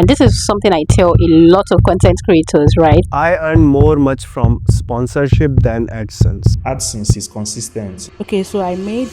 And this is something I tell a lot of content creators, right? I earn more much from sponsorship than AdSense. AdSense is consistent. Okay, so I made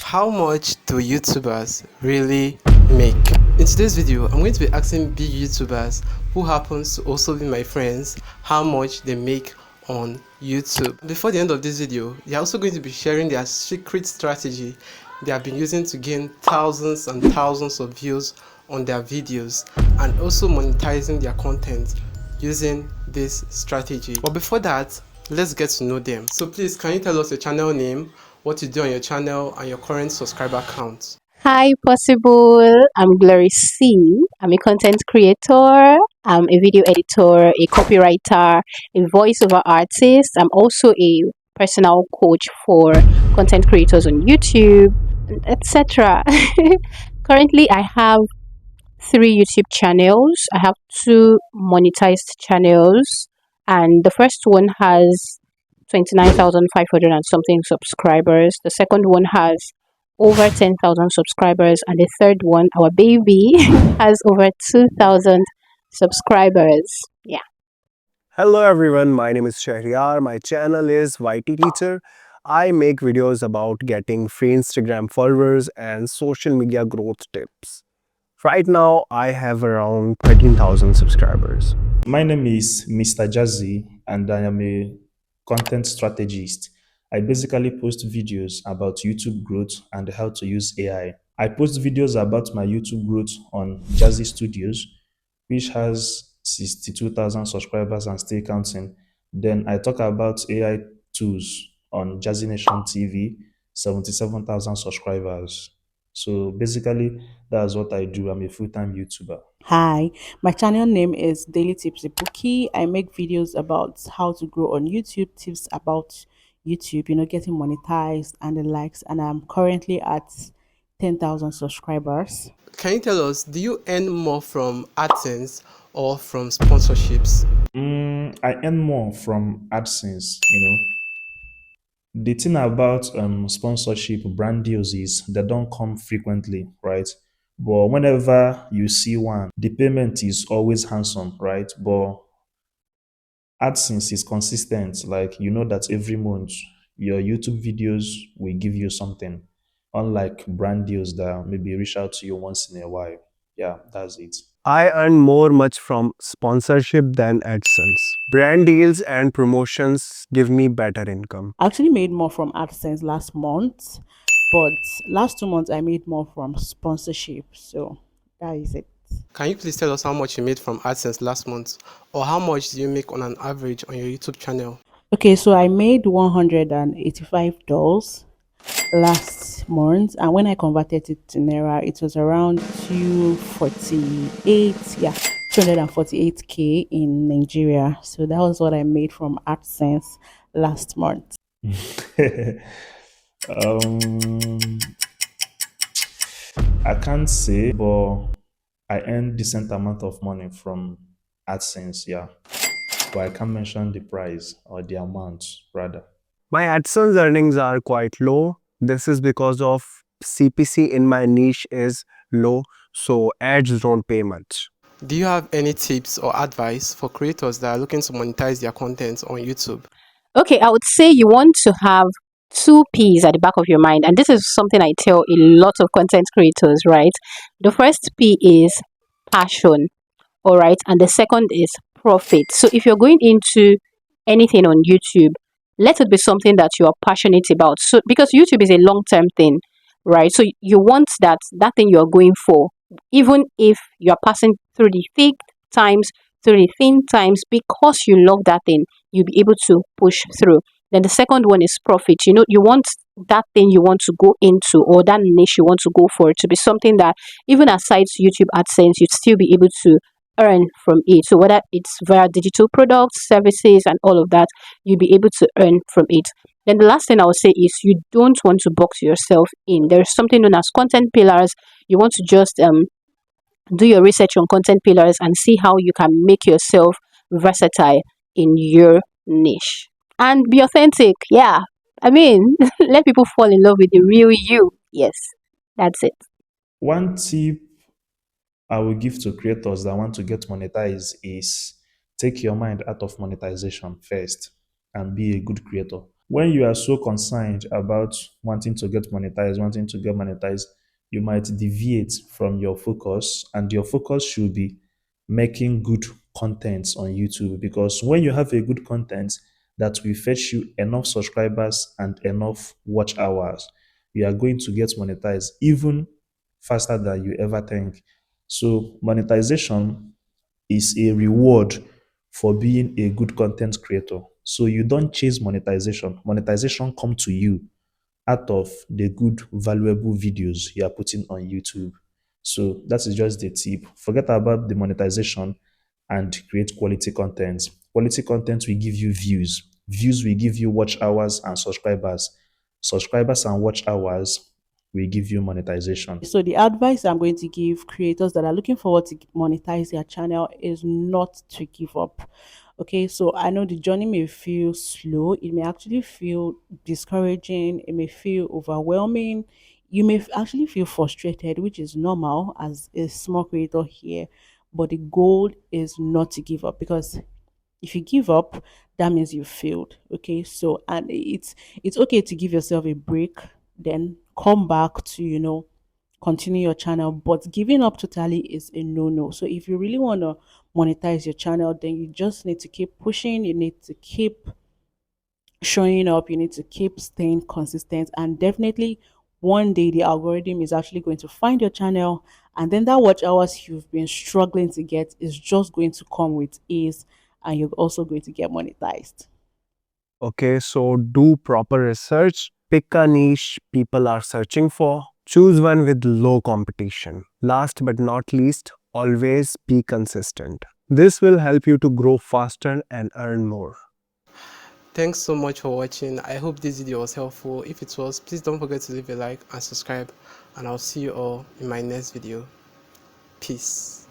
How much do YouTubers really make? In today's video, I'm going to be asking big YouTubers who happens to also be my friends how much they make on YouTube. Before the end of this video, they're also going to be sharing their secret strategy they have been using to gain thousands and thousands of views on their videos and also monetizing their content using this strategy. But before that, let's get to know them. So please, can you tell us your channel name, what you do on your channel, and your current subscriber count? Hi, Possible. I'm Glory C. I'm a content creator. I'm a video editor, a copywriter, a voiceover artist. I'm also a personal coach for content creators on YouTube, etc. Currently, I have 3 YouTube channels. I have 2 monetized channels, and the first one has 29,500 and something subscribers. The second one has over 10,000 subscribers, and the third one, our baby, has over 2,000 subscribers. Yeah. Hello everyone, my name is Shahryar. My channel is YT Teacher. I make videos about getting free Instagram followers and social media growth tips. Right now, I have around 13,000 subscribers. My name is Mr. Jazi, and I am a content strategist. I basically post videos about YouTube growth and how to use AI. I post videos about my YouTube growth on Jazi Studioz, which has 62,000 subscribers and still counting. Then I talk about AI tools on Jazi Nation TV, 77,000 subscribers. So basically, that's what I do. I'm a full-time YouTuber. Hi, my channel name is Daily Tips with Bukky. I make videos about how to grow on YouTube, tips about YouTube, getting monetized and the likes. And I'm currently at 10,000 subscribers. Can you tell us, do you earn more from AdSense or from sponsorships? I earn more from AdSense. The thing about sponsorship brand deals is they don't come frequently, right? But whenever you see one, the payment is always handsome, right? But AdSense is consistent. Like you know that every month your YouTube videos will give you something. Unlike brand deals that maybe reach out to you once in a while. Yeah, that's it. I earn more much from sponsorship than AdSense. Brand deals and promotions give me better income. I actually made more from AdSense last month, but last 2 months I made more from sponsorship. So that is it. Can you please tell us how much you made from AdSense last month, or how much do you make on an average on your YouTube channel? Okay, so I made $185 last month, and when I converted it to Naira, it was around 248, yeah, 248k in Nigeria. So that was what I made from AdSense last month. um, I can't say, but I earn decent amount of money from AdSense, yeah. But I can't mention the price or the amount, rather. My AdSense earnings are quite low. This is because of CPC in my niche is low, so ads don't pay much. Do you have any tips or advice for creators that are looking to monetize their content on YouTube? Okay, I would say you want to have 2 P's at the back of your mind. And this is something I tell a lot of content creators, right? The first P is passion, all right? And the second is profit. So if you're going into anything on YouTube, let it be something that you are passionate about. So because YouTube is a long-term thing, right? So you want that thing you're going for, even if you're passing through the thick times, through the thin times, because you love that thing, you'll be able to push through. Then the second one is profit. You want that thing you want to go into, or that niche you want to go for, to be something that even aside YouTube AdSense, you'd still be able to earn from it. So whether it's via digital products, services, and all of that, you'll be able to earn from it. Then the last thing I would say is you don't want to box yourself in. There's something known as content pillars. You want to just do your research on content pillars and see how you can make yourself versatile in your niche and be authentic. Yeah, I mean, let people fall in love with the real you. Yes, that's it. One tip I will give to creators that want to get monetized is take your mind out of monetization first and be a good creator. When you are so concerned about wanting to get monetized, you might deviate from your focus, and your focus should be making good content on YouTube, because when you have a good content that will fetch you enough subscribers and enough watch hours, you are going to get monetized even faster than you ever think. So monetization is a reward for being a good content creator. So you don't chase monetization. Monetization come to you out of the good, valuable videos you are putting on YouTube. So that is just the tip. Forget about the monetization and create quality content. Quality content will give you views. Views will give you watch hours and subscribers. Subscribers and watch hours will give you monetization. So the advice I'm going to give creators that are looking forward to monetize their channel is not to give up. Okay, so I know the journey may feel slow, it may actually feel discouraging, it may feel overwhelming, you may actually feel frustrated, which is normal as a small creator here. But the goal is not to give up, because if you give up, that means you failed. Okay, so and it's okay to give yourself a break, then come back to continue your channel, but giving up totally is a no-no. So if you really want to monetize your channel, then you just need to keep pushing, you need to keep showing up, you need to keep staying consistent, and definitely one day the algorithm is actually going to find your channel, and then that watch hours you've been struggling to get is just going to come with ease, and you're also going to get monetized. Okay, so do proper research, pick a niche people are searching for, choose one with low competition. Last but not least, always be consistent. This will help you to grow faster and earn more. Thanks so much for watching. I hope this video was helpful. If it was, please don't forget to leave a like and subscribe, and I'll see you all in my next video. Peace.